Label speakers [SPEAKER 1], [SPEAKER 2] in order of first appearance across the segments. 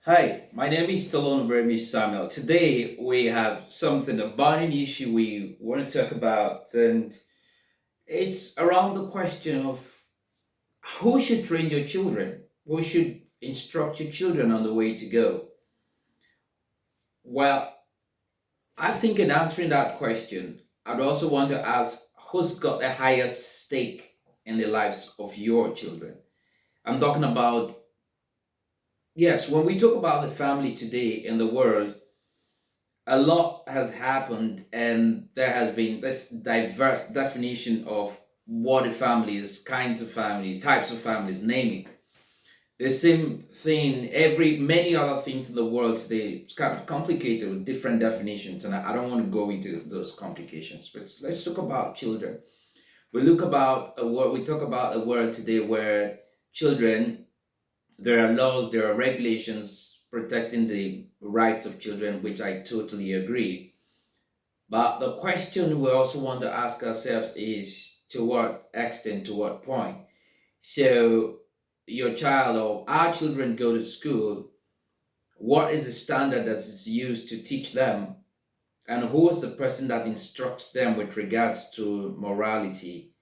[SPEAKER 1] Hi, my name is Stallone-Obaraemi Samuel. Today we have something, a burning issue we want to talk about, and it's around the question of who should train your children? Who should instruct your children on the way to go? Well, I think in answering that question, I'd also want to ask who's got the highest stake in the lives of your children? I'm talking about, yes, when we talk about the family today in the world, a lot has happened and there has been this diverse definition of what a family is, kinds of families, types of families, name it. The same thing, every many other things in the world today, it's kind of complicated with different definitions, and I don't want to go into those complications. But let's talk about children. We talk about a world today where children, there are laws, there are regulations protecting the rights of children, which I totally agree. But the question we also want to ask ourselves is to what extent, to what point? So, your child or our children go to school, what is the standard that is used to teach them? And who is the person that instructs them with regards to morality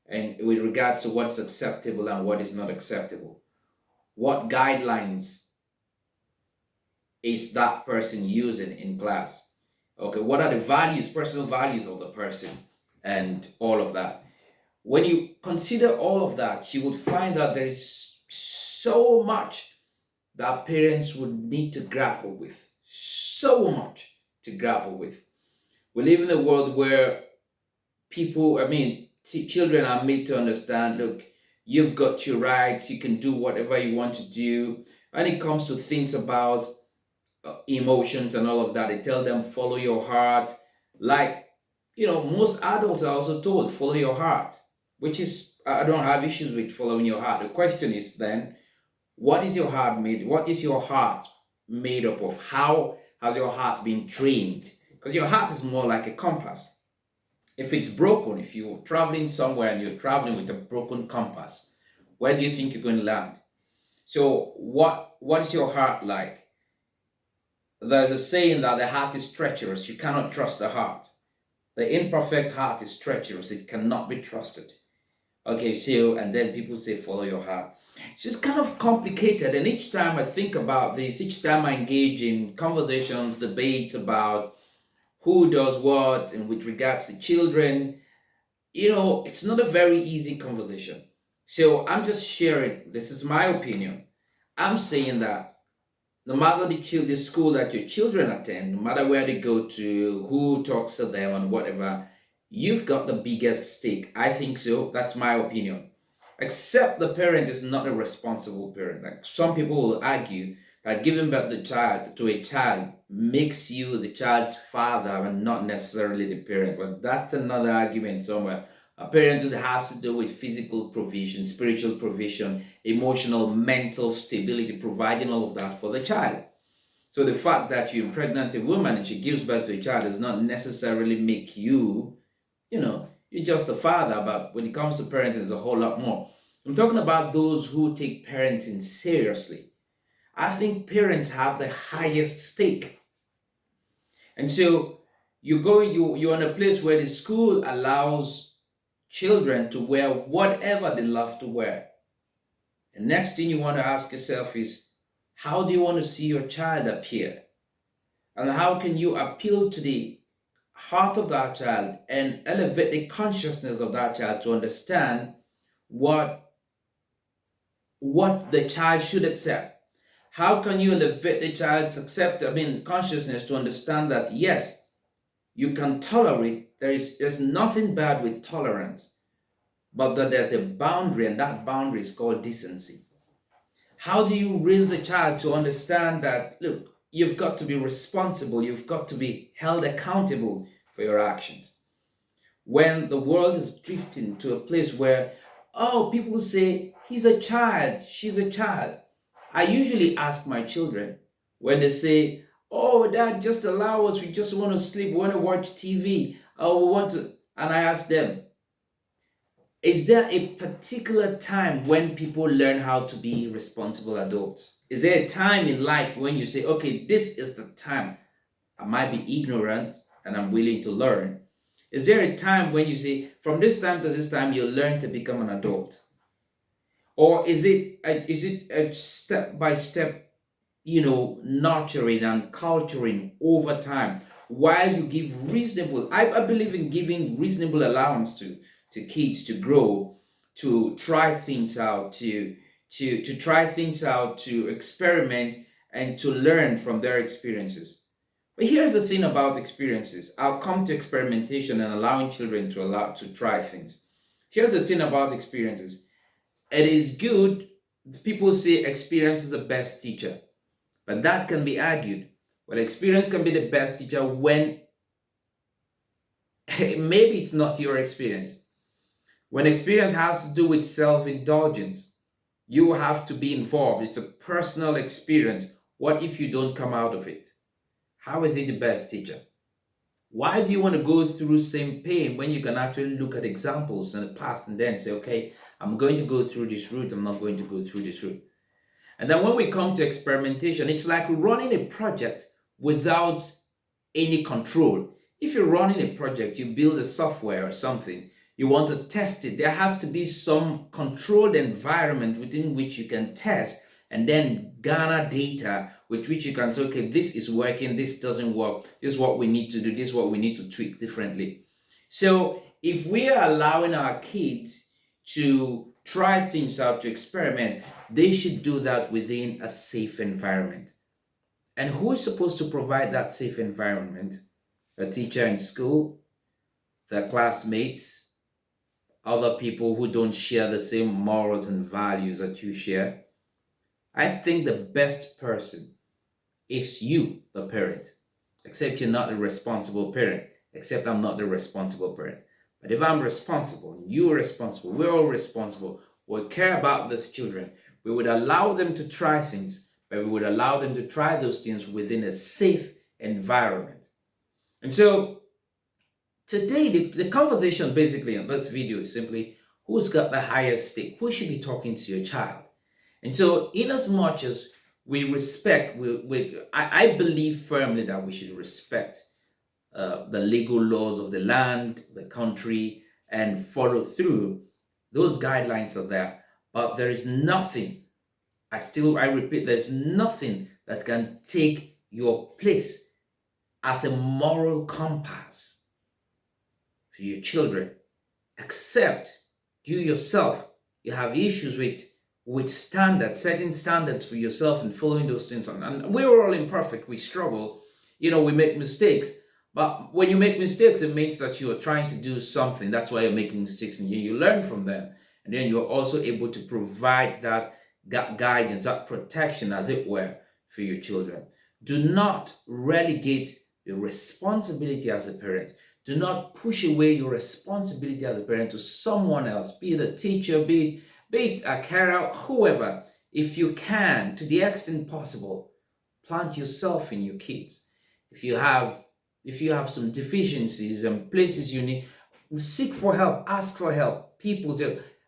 [SPEAKER 1] and with regards to what's acceptable and what is not acceptable? What guidelines is that person using in class? Okay, what are the values, personal values of the person, and all of that? When you consider all of that, you would find that there is so much that parents would need to grapple with. So much to grapple with. We live in a world where children are made to understand, look, you've got your rights, you can do whatever you want to do. When it comes to things about emotions and all of that, they tell them, follow your heart. Like, most adults are also told, follow your heart, which is, I don't have issues with following your heart. The question is then, what is your heart made? What is your heart made up of? How has your heart been trained? Because your heart is more like a compass. If it's broken, if you're traveling somewhere and you're traveling with a broken compass, where do you think you're going to land? So what is your heart like? There's a saying that the heart is treacherous. You cannot trust the heart. The imperfect heart is treacherous. It cannot be trusted. Okay, so, and then people say, follow your heart. It's just kind of complicated. And each time I think about this, each time I engage in conversations, debates about who does what and with regards to children, it's not a very easy conversation. So I'm just sharing, this is my opinion. I'm saying that no matter the school that your children attend, no matter where they go to, who talks to them and whatever, you've got the biggest stake. I think so. That's my opinion. Except the parent is not a responsible parent. Like some people will argue that giving birth to a child makes you the child's father and not necessarily the parent. But that's another argument somewhere. A parenthood has to do with physical provision, spiritual provision, emotional, mental stability, providing all of that for the child. So the fact that you impregnate a woman and she gives birth to a child does not necessarily make you, you're just a father. But when it comes to parenting, there's a whole lot more. I'm talking about those who take parenting seriously. I think parents have the highest stake. And so you're in a place where the school allows children to wear whatever they love to wear. The next thing you want to ask yourself is, how do you want to see your child appear? And how can you appeal to the heart of that child and elevate the consciousness of that child to understand what the child should accept? How can you elevate the child's consciousness to understand that yes, you can tolerate, there's nothing bad with tolerance, but that there's a boundary, and that boundary is called decency. How do you raise the child to understand that, look, you've got to be responsible, you've got to be held accountable for your actions? When the world is drifting to a place where, people say, he's a child, she's a child. I usually ask my children when they say, oh, dad, just allow us, we just want to sleep, we want to watch TV, we want to, and I ask them, is there a particular time when people learn how to be responsible adults? Is there a time in life when you say, okay, this is the time I might be ignorant and I'm willing to learn? Is there a time when you say, from this time to this time, you learn to become an adult? Or is it a step by step, nurturing and culturing over time, while you give reasonable, I believe in giving reasonable allowance to kids to grow, to try things out, to try things out, to experiment, and to learn from their experiences. But here's the thing about experiences. I'll come to experimentation and allowing children to try things. Here's the thing about experiences. It is good. People say experience is the best teacher, but that can be argued. Well, experience can be the best teacher when maybe it's not your experience. When experience has to do with self-indulgence, you have to be involved. It's a personal experience. What if you don't come out of it? How is it the best teacher? Why do you want to go through same pain when you can actually look at examples in the past and then say, okay, I'm going to go through this route, I'm not going to go through this route. And then when we come to experimentation, it's like running a project without any control. If you're running a project, you build a software or something, you want to test it, there has to be some controlled environment within which you can test and then garner data with which you can say, okay, this is working, this doesn't work, this is what we need to do, this is what we need to tweak differently. So if we are allowing our kids to try things out, to experiment, they should do that within a safe environment. And who is supposed to provide that safe environment? A teacher in school, their classmates, other people who don't share the same morals and values that you share. I think the best person is you, the parent. Except you're not a responsible parent. Except I'm not the responsible parent. But if I'm responsible, you're responsible, we're all responsible, we care about these children, we would allow them to try things, but we would allow them to try those things within a safe environment. And so today, the conversation basically in this video is simply, who's got the highest stake? Who should be talking to your child? And so in as much as we respect, I believe firmly that we should respect the legal laws of the land, the country, and follow through. Those guidelines are there, but there is nothing, I repeat, there's nothing that can take your place as a moral compass for your children, except you yourself, you have issues with standards, setting standards for yourself and following those things. And we're all imperfect, we struggle, we make mistakes. But when you make mistakes, it means that you are trying to do something. That's why you're making mistakes, and you learn from them. And then you're also able to provide that guidance, that protection, as it were, for your children. Do not relegate your responsibility as a parent. Do not push away your responsibility as a parent to someone else, be it a teacher, be it a carer, whoever. If you can, to the extent possible, plant yourself in your kids. If you have some deficiencies and places you need, seek for help, ask for help,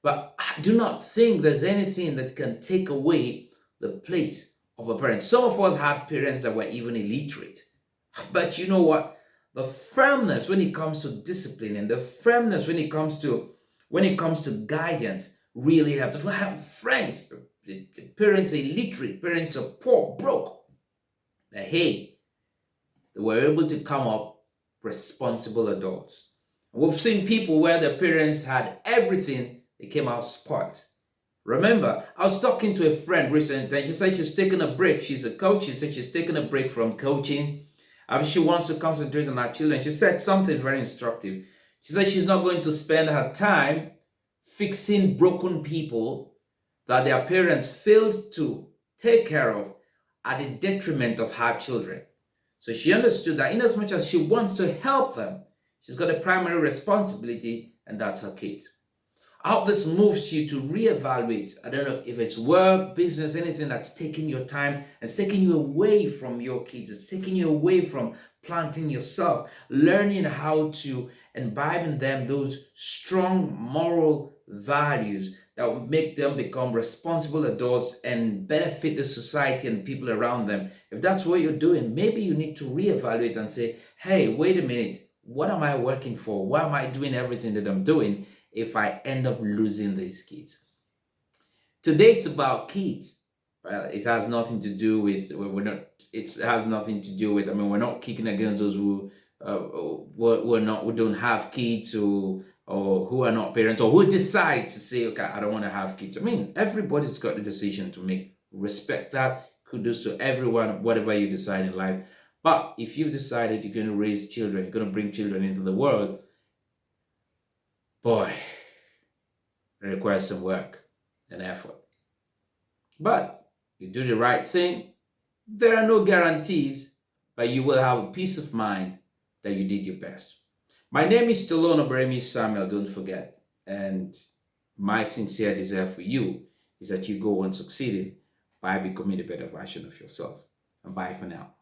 [SPEAKER 1] but do not think there's anything that can take away the place of a parent. Some of us had parents that were even illiterate. But you know what? The firmness when it comes to discipline, and the firmness when it comes to guidance really help. If I have friends, the parents are illiterate, parents are poor, broke, but hey, they were able to come up responsible adults. We've seen people where their parents had everything, they came out spoiled. Remember, I was talking to a friend recently, and she said she's taking a break. She's a coach. She said she's taking a break from coaching. She wants to concentrate on her children. She said something very instructive. She said she's not going to spend her time fixing broken people that their parents failed to take care of at the detriment of her children. So she understood that in as much as she wants to help them, she's got a primary responsibility, and that's her kids. I hope this moves you to reevaluate. I don't know if it's work, business, anything that's taking your time and it's taking you away from your kids. It's taking you away from planting yourself, learning how to imbibe in them those strong moral values that will make them become responsible adults and benefit the society and people around them. If that's what you're doing, maybe you need to reevaluate and say, hey, wait a minute, what am I working for? Why am I doing everything that I'm doing if I end up losing these kids? Today it's about kids. It has nothing to do with, we're not, it has nothing to do with, I mean, we're not kicking against those who are not, who don't have kids, or who are not parents, or who decide to say, okay, I don't want to have kids. I mean, everybody's got the decision to make. Respect that. Kudos to everyone, whatever you decide in life. But if you've decided you're going to raise children, you're going to bring children into the world, boy, it requires some work and effort. But you do the right thing, there are no guarantees, but you will have a peace of mind that you did your best. My name is Stallone-Obaraemi Samuel, don't forget. And my sincere desire for you is that you go on succeeding by becoming a better version of yourself. And bye for now.